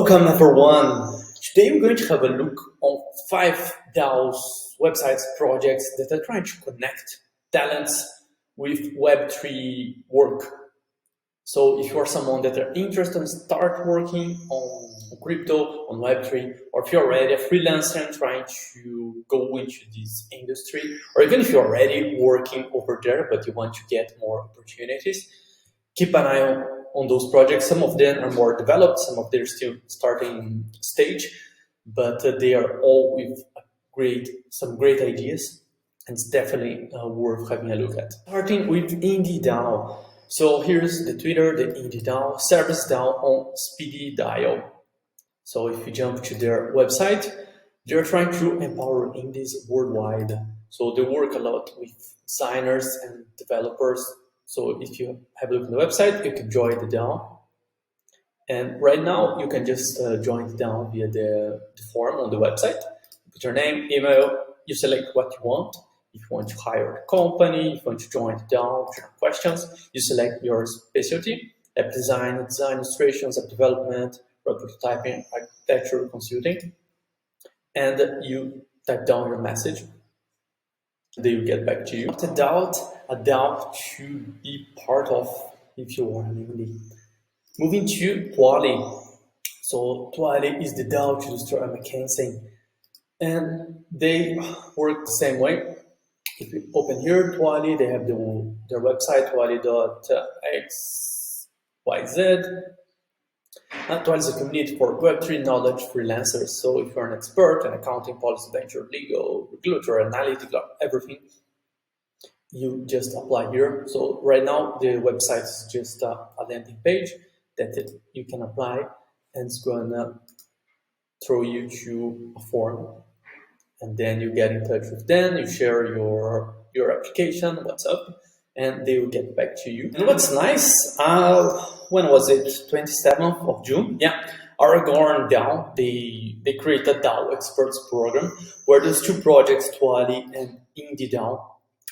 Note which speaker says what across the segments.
Speaker 1: Welcome everyone. Today we're going to have a look on 5 DAOs, websites, projects that are trying to connect talents with Web3 work. So if you are someone that are interested in start working on crypto, on Web3, or if you're already a freelancer and trying to go into this industry, or even if you're already working over there but you want to get more opportunities, keep an eye on those projects. Some of them are more developed, some of them are still starting stage, but they are all with some great ideas, and it's definitely worth having a look at. Starting with IndieDAO. So here's the Twitter, the IndieDAO, service DAO on speedy dial. So if you jump to their website, they're trying to empower indies worldwide. So they work a lot with designers and developers. So if you have a look at the website, you can join the DAO. And right now, you can just join the DAO via the form on the website. Put your name, email, you select what you want. If you want to hire a company, if you want to join the DAO, if you have questions, you select your specialty, app design illustrations, app development, prototyping, architecture, consulting. And you type down your message. They will get back to you. Without a DAO to be part of if you are an indie. Moving to Twali. So Twali is the DAO to destroy McKinsey. And they work the same way. If you open here, Twali, they have their website, twali.xyz. Twali is a community for Web3 knowledge freelancers. So if you're an expert in accounting, policy, venture, legal, regulatory, analytical, everything, you just apply here. So right now, the website is just a landing page that you can apply, and it's going to throw you to a form. And then you get in touch with them, you share your application, what's up, and they will get back to you. And what's nice, when was it? 27th of June? Yeah, AIRDROP DAO, they created a DAO experts program where there's 2 projects, Twali and IndieDAO.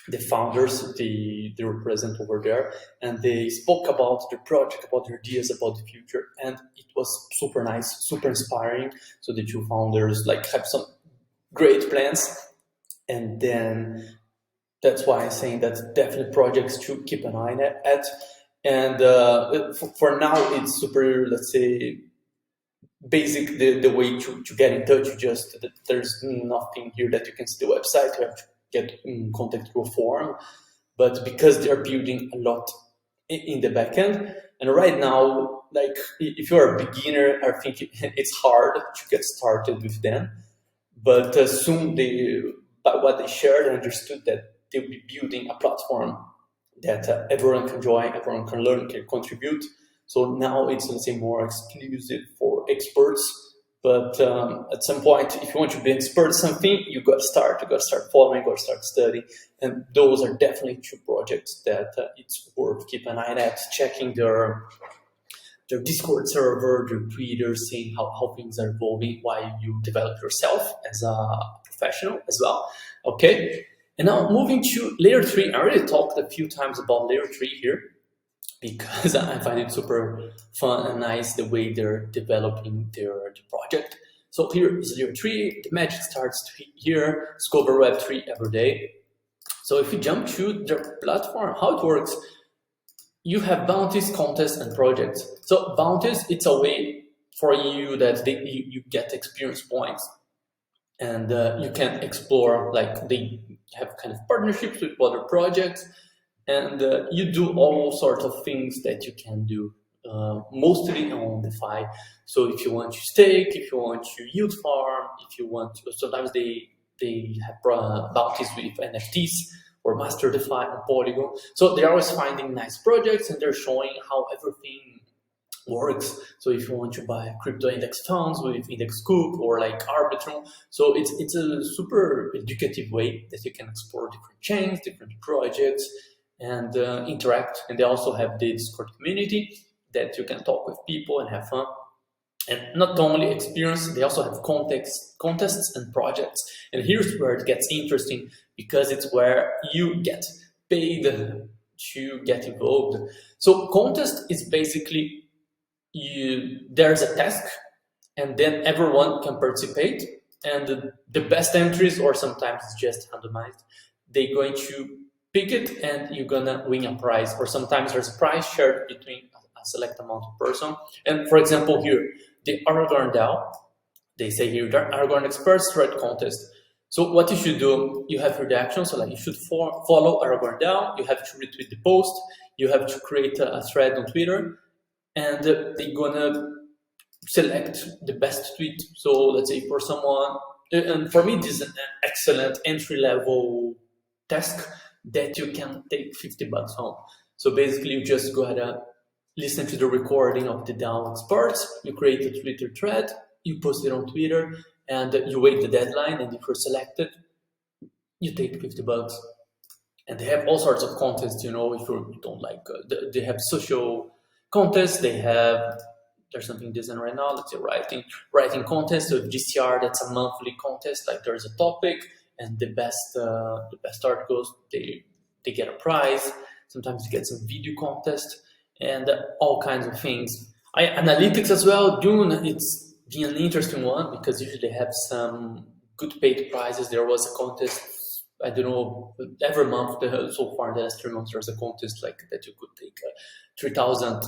Speaker 1: The founders, they were present over there, and they spoke about the project, about their ideas, about the future, and it was super nice, super inspiring. So the 2 founders have some great plans, and then that's why I'm saying that definitely projects to keep an eye at. And for now, it's super, let's say, basic, the way to get in touch. There's nothing here that you can see the website, you have to get in contact through a form, but because they're building a lot in the backend, and right now, if you're a beginner, I think it's hard to get started with them. But soon, by what they shared, I understood that they'll be building a platform that everyone can join, everyone can learn, can contribute. So now it's, let's say, more exclusive for experts. But at some point, if you want to be an expert in something, you got to start following, you got to start studying. And those are definitely 2 projects that it's worth keeping an eye at, checking their Discord server, their Twitter, seeing how things are evolving while you develop yourself as a professional as well. Okay, and now moving to layer 3. I already talked a few times about layer 3 here because I find it super fun and nice the way they're developing their project. So here is layer 3. The magic starts here. Discover Web3 every day. So if you jump to their platform, how it works, you have bounties, contests, and projects. So bounties, it's a way for you that you get experience points, and you can explore, they have kind of partnerships with other projects, and you do all sorts of things that you can do, mostly on DeFi. So if you want to stake, if you want to yield farm, if you want to, sometimes they have bounties with NFTs, or Master DeFi and Polygon. So they're always finding nice projects, and they're showing how everything works. So if you want to buy crypto index funds with index cook or Arbitrum, so it's a super educative way that you can explore different chains, different projects, and interact. And they also have the Discord community that you can talk with people and have fun. And not only experience, they also have contests and projects. And here's where it gets interesting, because it's where you get paid to get involved. So contest is basically there's a task and then everyone can participate. And the best entries, or sometimes it's just randomized, they're going to pick it and you're gonna win a prize, or sometimes there's a prize shared between a select amount of person. And for example here, the Aragorn DAO, they say here, the Aragorn Experts Thread Contest. So what you should do, you have redactions, so like you should follow Aragorn DAO, you have to retweet the post, you have to create a thread on Twitter, and they're gonna select the best tweet. So let's say for someone, and for me this is an excellent entry-level task that you can take $50 home. So basically you just gotta listen to the recording of the DAO experts, you create a Twitter thread, you post it on Twitter, and you wait the deadline, and if you're selected, you take $50. And they have all sorts of contests, you know, if you don't like, they have social contests, there's something decent right now, let's say writing contest, so GCR, that's a monthly contest, like there's a topic, and the best articles, they get a prize, sometimes you get some video contest, and all kinds of things. Analytics as well, Dune, it's been an interesting one, because usually they have some good paid prizes. There was a contest, I don't know, every month, so far in the last 3 months, there's a contest like that you could take 3,000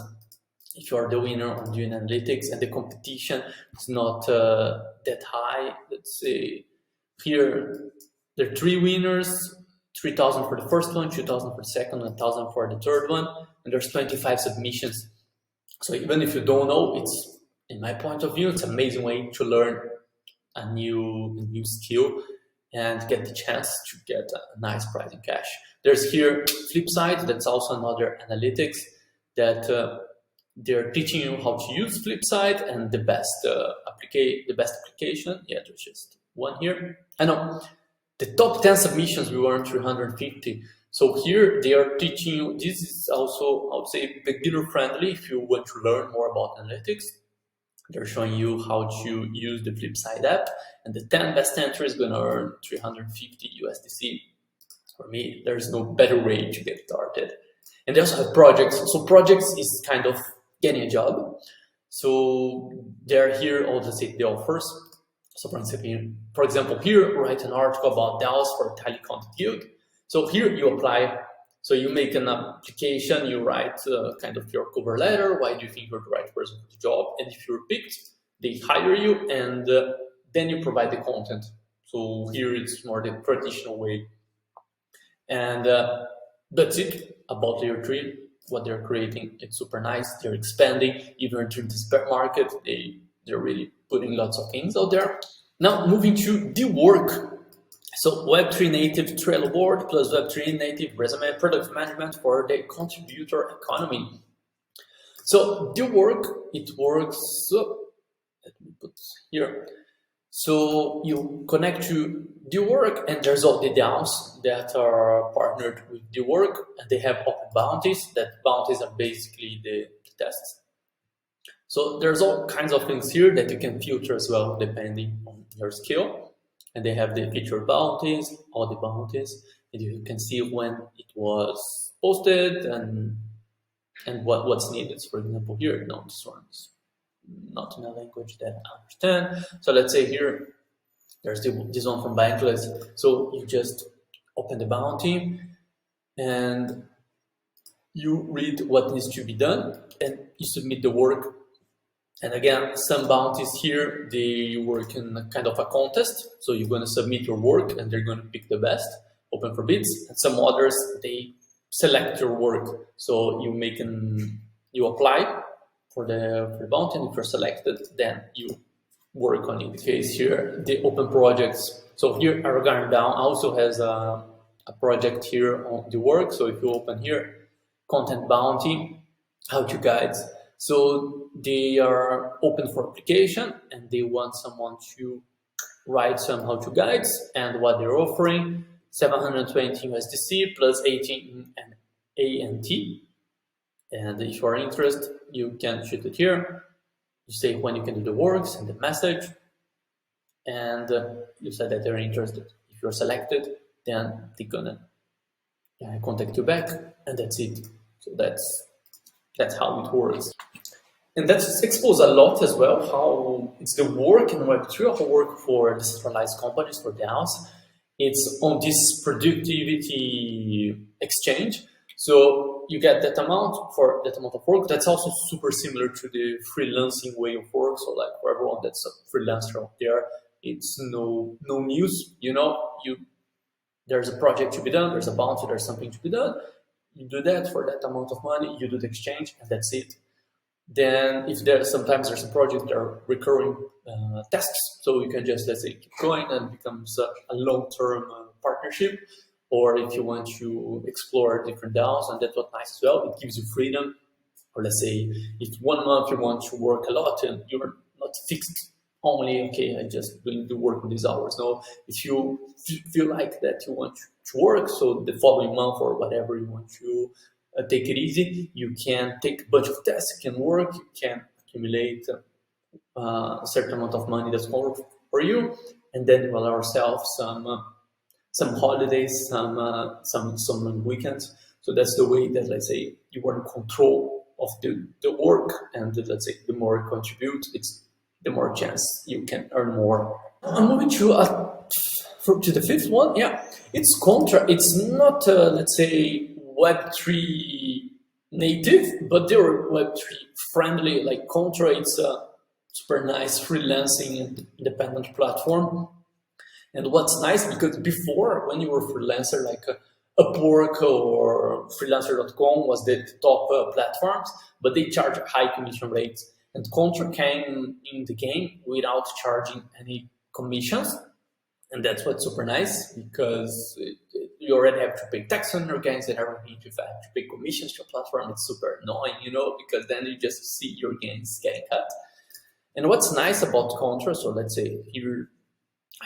Speaker 1: if you are the winner on doing analytics, and the competition is not that high. Let's say here, there are 3 winners, 3,000 for the first one, 2,000 for the second, 1,000 for the third one, and there's 25 submissions. So even if you don't know, it's, in my point of view, it's an amazing way to learn a new skill and get the chance to get a nice prize in cash. There's here Flipside, that's also another analytics that they're teaching you how to use Flipside and the best application. Yeah, there's just one here. I know the top 10 submissions we were on 350. So here they are teaching you. This is also, I would say, beginner friendly if you want to learn more about analytics. They're showing you how to use the Flipside app, and the 10 best entries gonna earn 350 USDC. For me, there's no better way to get started. And they also have projects. So projects is kind of getting a job. So they're here, all the offers. So for example, here, write an article about DAOs for Twali Content Guild. So here you apply. So you make an application, you write kind of your cover letter. Why do you think you're the right person for the job? And if you're picked, they hire you, and then you provide the content. So here it's more the traditional way. And that's it about Layer 3. What they're creating, it's super nice. They're expanding, even entering this bear market. They're really putting lots of things out there. Now moving to Dework. So Web3 native Trello board plus Web3 native resume product management for the contributor economy. So Dework, it works. Let me put here. So you connect to Dework, and there's all the DAOs that are partnered with Dework, and they have open bounties. That bounties are basically the tests. So there's all kinds of things here that you can filter as well, depending on your skill. And they have the featured bounties, all the bounties, and you can see when it was posted and what's needed. So for example, here, no, this one's not in a language that I understand. So let's say here, there's this one from Bankless. So you just open the bounty and you read what needs to be done, and you submit the work. And again, some bounties here, they work in kind of a contest. So you're going to submit your work and they're going to pick the best, open for bids. And some others, they select your work. So you apply for the bounty, and if you're selected, then you work on it. In the case here, the open projects. So here, Aragorn DAO also has a project here on Dework. So if you open here, content bounty, how-to guides. So they are open for application, and they want someone to write some how-to guides, and what they're offering, 720 USDC plus 18 ANT. And if you are interested, you can shoot it here. You say when you can do the work, send the message, and you said that they're interested. If you're selected, then they're gonna contact you back, and that's it. So that's how it works. And that's exposed a lot as well, how it's the work in Web3, how work for decentralized companies, for DAOs. It's on this productivity exchange. So you get that amount for that amount of work. That's also super similar to the freelancing way of work. So like for everyone that's a freelancer out there, it's no news. You know, there's a project to be done, there's a bounty, there's something to be done. You do that for that amount of money, you do the exchange, and that's it. Then if sometimes there's a project, there are recurring tasks, so you can just, let's say, keep going and becomes a long-term partnership. Or if you want to explore different DAOs, and that's what's nice as well, it gives you freedom. Or let's say if 1 month you want to work a lot and you're not fixed only, okay, I just will do work on these hours. No, if you feel like that you want to work, so the following month or whatever you want to take it easy, you can take a bunch of tasks, you can work, you can accumulate a certain amount of money that's more for you, and then we'll allow ourselves some holidays, some long weekends. So that's the way that, let's say, you are in control of the work, and let's say the more you contribute, the more chance you can earn more. I'm moving to the fifth one. Yeah, it's Contra. It's not, let's say, Web3 native, but they're Web3 friendly. Like Contra, it's a super nice freelancing and independent platform. And what's nice, because before, when you were a freelancer, like Upwork or freelancer.com was the top platforms, but they charge high commission rates. And Contra came in the game without charging any commissions. And that's what's super nice, because you already have to pay tax on your gains and everything. If you have to pay commissions to your platform, it's super annoying, you know, because then you just see your gains getting cut. And what's nice about Contra, so let's say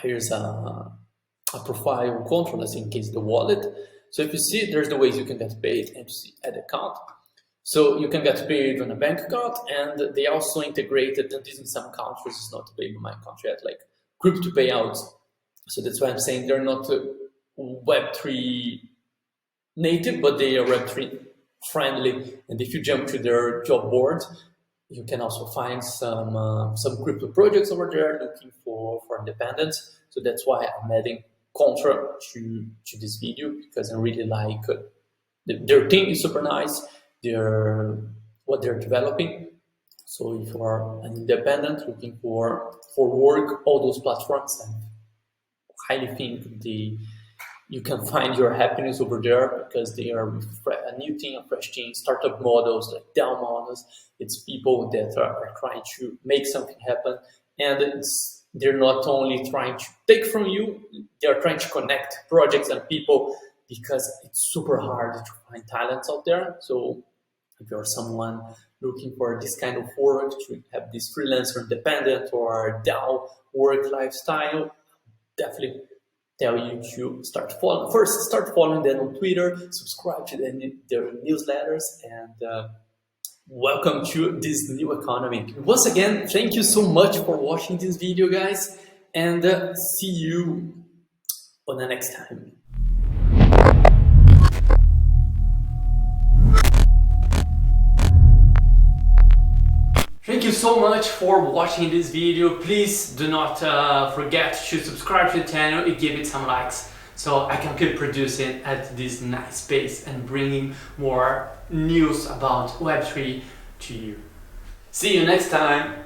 Speaker 1: here's a profile of Contra, let's say in case the wallet. So if you see, there's the ways you can get paid, and you see add account. So you can get paid on a bank account, and they also integrated, and this in some countries is not available in my country yet, like crypto payouts. So that's why I'm saying they're not Web3 native, but they are Web3 friendly. And if you jump to their job board, you can also find some crypto projects over there looking for independence. So that's why I'm adding Contra to this video, because I really like their team is super nice. What they're developing. So if you are an independent looking for work, all those platforms, and highly think you can find your happiness over there, because they are a new team, a fresh team, startup models, like DAO models. It's people that are trying to make something happen, and they're not only trying to take from you, they are trying to connect projects and people, because it's super hard to find talents out there. So if you're someone looking for this kind of work, to have this freelancer independent or DAO work lifestyle, definitely tell you to start following. First, start following them on Twitter, subscribe to their newsletters, and welcome to this new economy. Once again, thank you so much for watching this video, guys, and see you on the next time. Thank you so much for watching this video. Please do not forget to subscribe to the channel and give it some likes, so I can keep producing at this nice pace and bringing more news about Web3 to you. See you next time.